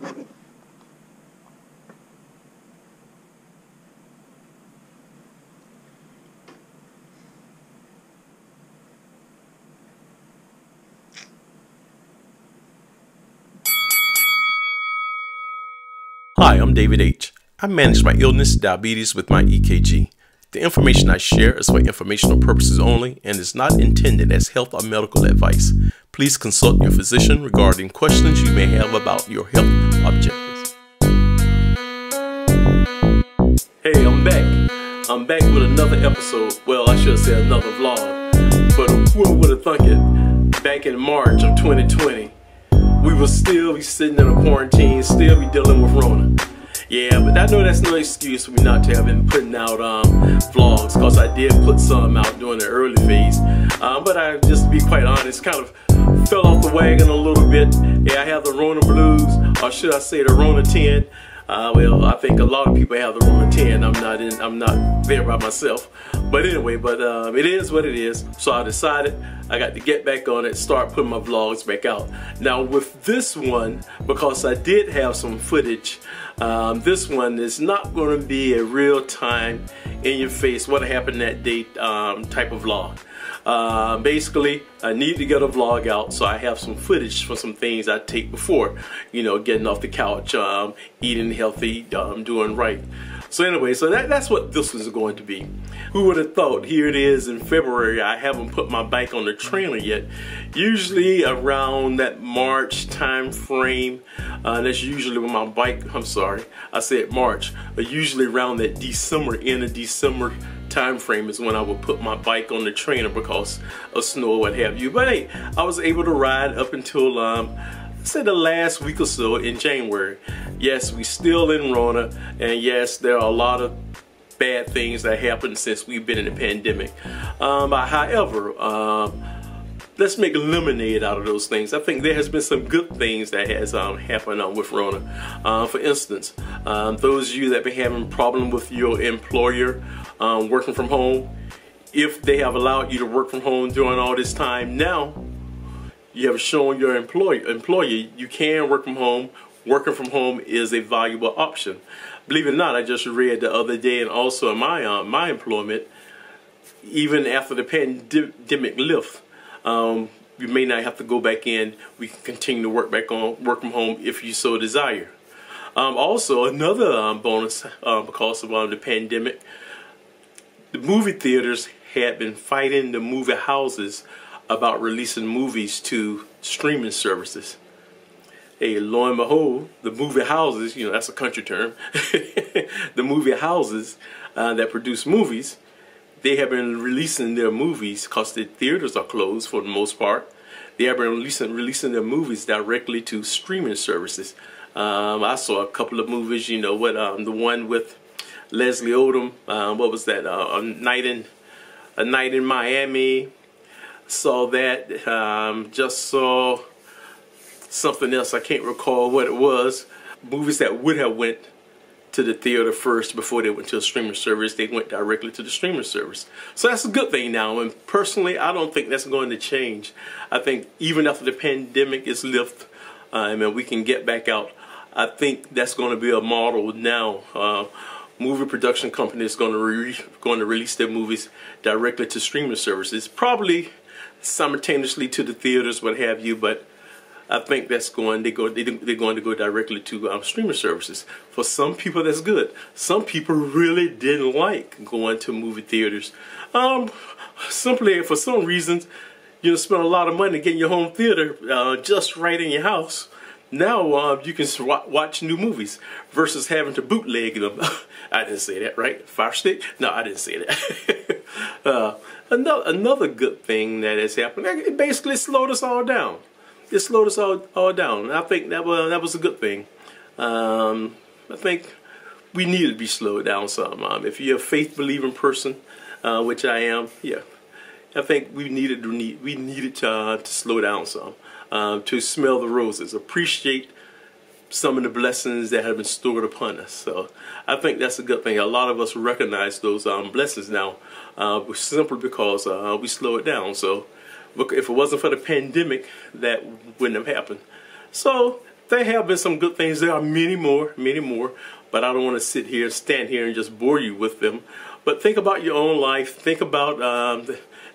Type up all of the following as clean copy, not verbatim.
Hi, I'm David H. I manage my illness, diabetes, with my EKG. The information I share is for informational purposes only and is not intended as health or medical advice. Please consult your physician regarding questions you may have about your health objectives. Hey, I'm back. I'm back with another episode. Well, I should say another vlog. But who would have thunk it? Back in March of 2020. We will still be sitting in a quarantine, still be dealing with Rona. Yeah, but I know that's no excuse for me not to have been putting out vlogs, because I did put some out during the early phase. But I, just to be quite honest, kind of fell off the wagon a little bit. Yeah, I have the Rona blues, or should I say the Rona 10. Well, I think a lot of people have the Rona 10. I'm not there by myself. But anyway, it is what it is. So I decided I got to get back on it, start putting my vlogs back out. Now with this one, because I did have some footage, this one is not going to be a real time, in your face, what happened that day type of vlog. Basically, I need to get a vlog out, so I have some footage for some things I take before, you know, getting off the couch, eating healthy, doing right. So anyway, so that's what this was going to be. Who would have thought? Here it is in February. I haven't put my bike on the trailer yet. Usually around that March time frame, that's usually when my bike, I'm sorry, I said March, but usually around that December, end of December time frame is when I would put my bike on the trainer because of snow or what have you. But hey, I was able to ride up until say the last week or so in January. Yes, we still in Rona, and yes, there are a lot of bad things that happened since we've been in the pandemic. However, let's make lemonade out of those things. I think there has been some good things that has happened with Rona. For instance, those of you that have been having a problem with your employer working from home, if they have allowed you to work from home during all this time, now you have shown your employer you can work from home. Working from home is a valuable option. Believe it or not, I just read the other day, and also in my employment, even after the pandemic lift, you may not have to go back in. We can continue to work from home if you so desire. Also, another bonus because of the pandemic, the movie theaters had been fighting the movie houses about releasing movies to streaming services. Hey, lo and behold, the movie houses, you know, that's a country term, the movie houses that produce movies, they have been releasing their movies, because the theaters are closed for the most part. They have been releasing their movies directly to streaming services. I saw a couple of movies, you know, what the one with Leslie Odom, what was that, a night in Miami. Saw that, just saw something else, I can't recall what it was. Movies that would have went to the theater first before they went to a streaming service, they went directly to the streaming service. So that's a good thing now, and personally I don't think that's going to change. I think even after the pandemic is lifted and we can get back out, I think that's going to be a model now. Movie production companies going to release their movies directly to streaming services, probably simultaneously to the theaters, what have you, but I think they're going to go directly to streaming services. For some people, that's good. Some people really didn't like going to movie theaters. Simply for some reasons, you know, spend a lot of money getting your home theater just right in your house. Now you can watch new movies versus having to bootleg them. I didn't say that, right? Fire stick? No, I didn't say that. Another good thing that has happened, it basically slowed us all down. It slowed us all down. And I think that was a good thing. I think we need to be slowed down some. If you're a faith-believing person, which I am, yeah, I think we needed to slow down some. To smell the roses, appreciate some of the blessings that have been stored upon us. So I think that's a good thing. A lot of us recognize those blessings now, simply because we slow it down. So if it wasn't for the pandemic, that wouldn't have happened. So there have been some good things. There are many more, but I don't want to stand here and just bore you with them. But think about your own life. Think about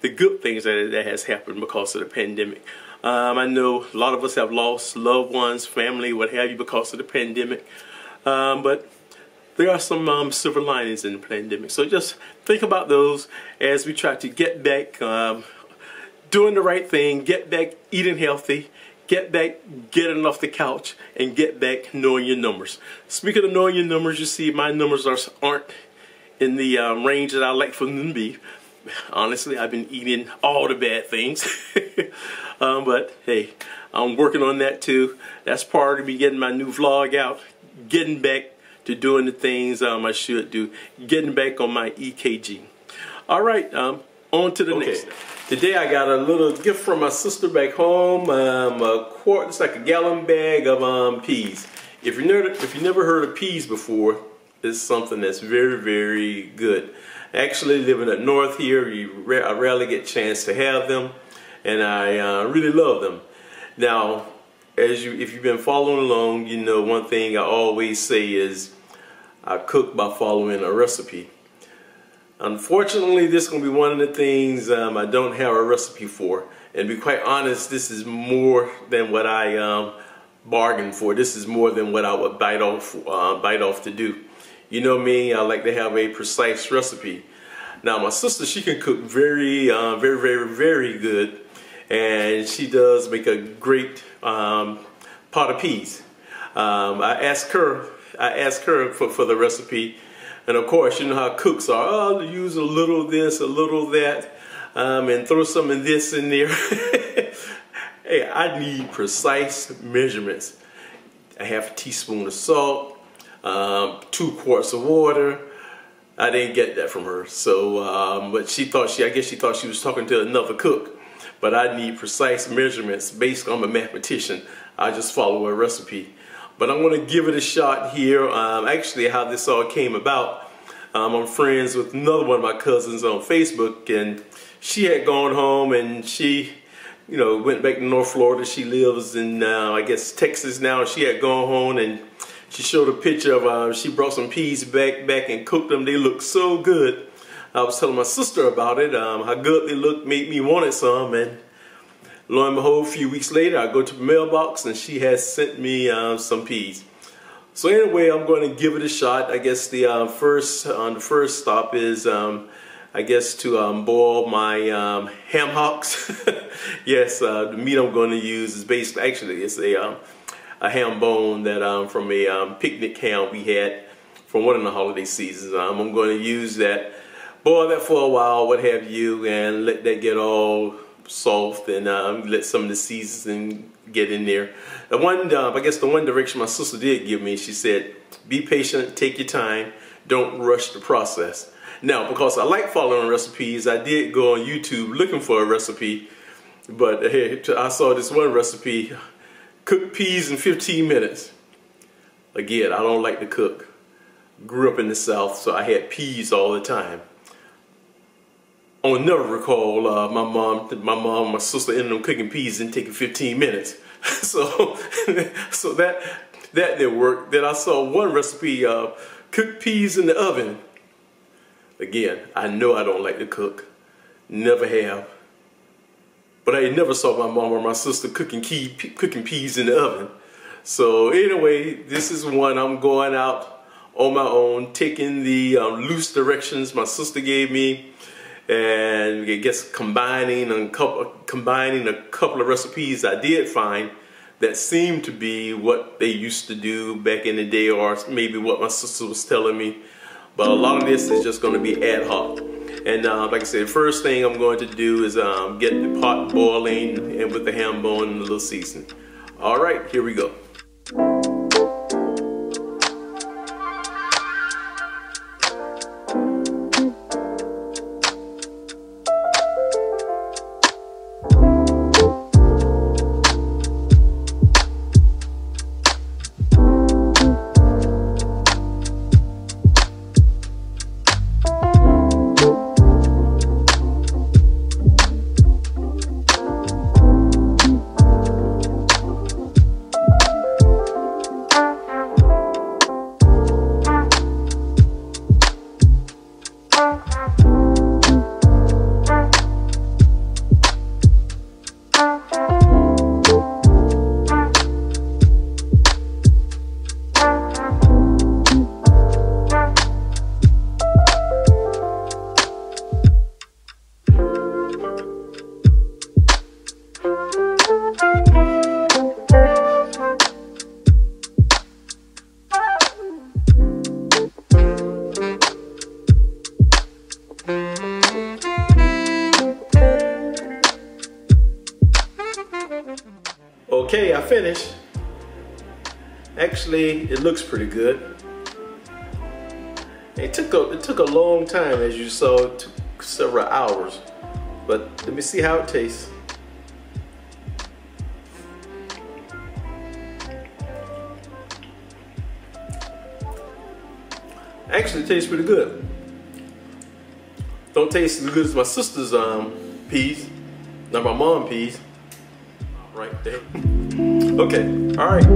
the good things that has happened because of the pandemic. I know a lot of us have lost loved ones, family, what have you, because of the pandemic. But there are some silver linings in the pandemic. So just think about those as we try to get back doing the right thing, get back eating healthy, get back getting off the couch, and get back knowing your numbers. Speaking of knowing your numbers, you see my numbers aren't in the range that I like for them to be. Honestly, I've been eating all the bad things. But hey, I'm working on that too. That's part of me getting my new vlog out, getting back to doing the things I should do, getting back on my EKG. All right, on to the next. Today I got a little gift from my sister back home. A quart, it's like a gallon bag of peas. If you never heard of peas before, it's something that's very, very good. Actually, living up north here, I rarely get a chance to have them, and I really love them. Now, if you've been following along, you know one thing I always say is I cook by following a recipe. Unfortunately, this is going to be one of the things I don't have a recipe for. And to be quite honest, this is more than what I bargained for. This is more than what I would bite off to do. You know me, I like to have a precise recipe. Now, my sister, she can cook very good, and she does make a great pot of peas. I asked her for the recipe. And of course, you know how cooks are. Oh, I'll use a little of this, a little of that, and throw some of this in there. Hey, I need precise measurements. A half a teaspoon of salt, 2 quarts of water. I didn't get that from her. So, but I guess she thought she was talking to another cook. But I need precise measurements. Basically, I'm a mathematician. I just follow a recipe. But I'm going to give it a shot here. Actually, how this all came about, I'm friends with another one of my cousins on Facebook, and she had gone home and she, went back to North Florida. She lives in, I guess, Texas now. She had gone home and she showed a picture of, she brought some peas back and cooked them. They looked so good. I was telling my sister about it, how good they looked, made me wanted some, and lo and behold, a few weeks later, I go to the mailbox and she has sent me some peas. So anyway, I'm going to give it a shot. I guess the first stop is, I guess, to boil my ham hocks. Yes, the meat I'm going to use is basically, actually, it's a ham bone that from a picnic ham we had from one of the holiday seasons. I'm going to use that, boil that for a while, what have you, and let that get all soft, and let some of the seasoning get in there. I guess the one direction my sister did give me, she said, be patient, take your time, don't rush the process. Now, because I like following recipes, I did go on YouTube looking for a recipe, but hey, I saw this one recipe, cook peas in 15 minutes. Again, I don't like to cook. Grew up in the South, so I had peas all the time. I will never recall my sister ended up cooking peas and taking 15 minutes. so that didn't work. Then I saw one recipe, cook peas in the oven. Again, I know I don't like to cook. Never have. But I never saw my mom or my sister cooking peas in the oven. So anyway, this is one I'm going out on my own, taking the loose directions my sister gave me. And I guess combining a couple of recipes I did find that seemed to be what they used to do back in the day, or maybe what my sister was telling me. But a lot of this is just going to be ad hoc. And like I said, the first thing I'm going to do is get the pot boiling and with the ham bone and a little seasoning. All right, here we go. Okay, I finished. Actually, it looks pretty good. It took a long time, as you saw. It took several hours. But let me see how it tastes. Actually, it tastes pretty good. Don't taste as good as my sister's peas, not my mom's peas. Right there. Okay, all right.